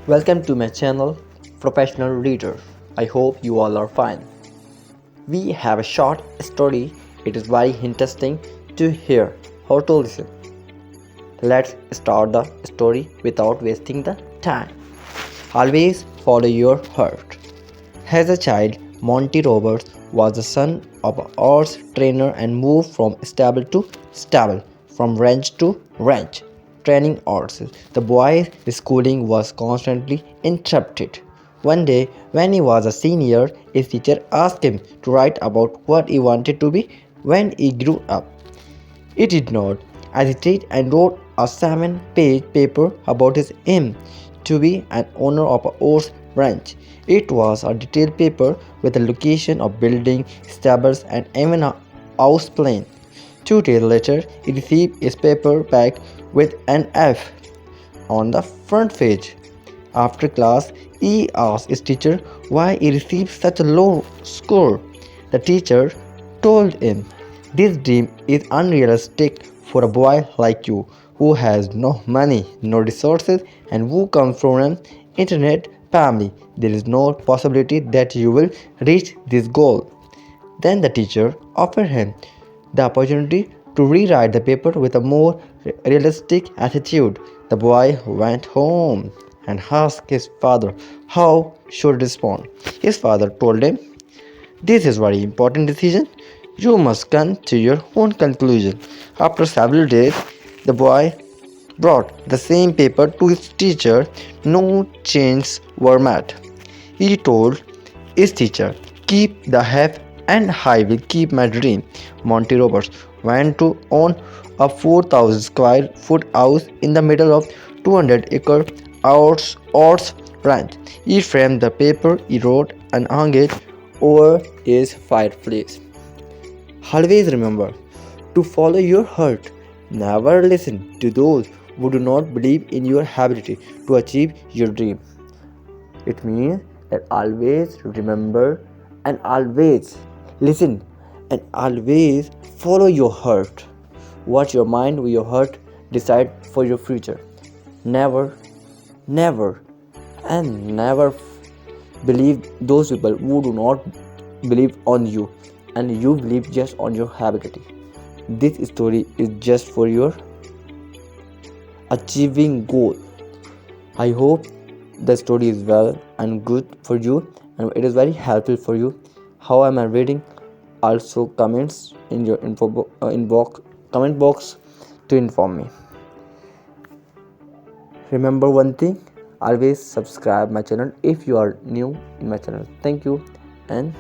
Welcome to my channel, Professional Reader. I hope you all are fine. We have a short story. It is very interesting to hear how to listen. Let's start the story without wasting the time. Always follow your heart. As a child, Monty Roberts was the son of a horse trainer and moved from stable to stable, from ranch to ranch, training horses. The boy's schooling was constantly interrupted. One day, when he was a senior, his teacher asked him to write about what he wanted to be when he grew up. He did not hesitate and wrote a 7-page paper about his aim to be an owner of a horse ranch. It was a detailed paper with the location of building, stables, and even a house plan. 2 days later, he received his paper back with an F on the front page. After class, he asked his teacher why he received such a low score. The teacher told him, "This dream is unrealistic for a boy like you who has no money, no resources, and who comes from an internet family. There is no possibility that you will reach this goal." Then the teacher offered him the opportunity to rewrite the paper with a more realistic attitude. The boy went home and asked his father how should respond. His father told him, "This is very important decision. You must come to your own conclusion." After several days, the boy brought the same paper to his teacher. No changes were made. He told his teacher, "Keep the F and I will keep my dream." Monty Roberts went to own a 4,000 square foot house in the middle of 200-acre Oats ranch. He framed the paper he wrote and hung it over his fireplace. Always remember to follow your heart. Never listen to those who do not believe in your ability to achieve your dream. It means that always remember and always listen and always follow your heart. What your mind or your heart decide for your future. Never, never, and never believe those people who do not believe on you and you believe just on your ability. This story is just for your achieving goal. I hope the story is well and good for you and it is very helpful for you. How am I reading? Also comments in your comment box to inform me. Remember one thing, always subscribe my channel if you are new in my channel. Thank you and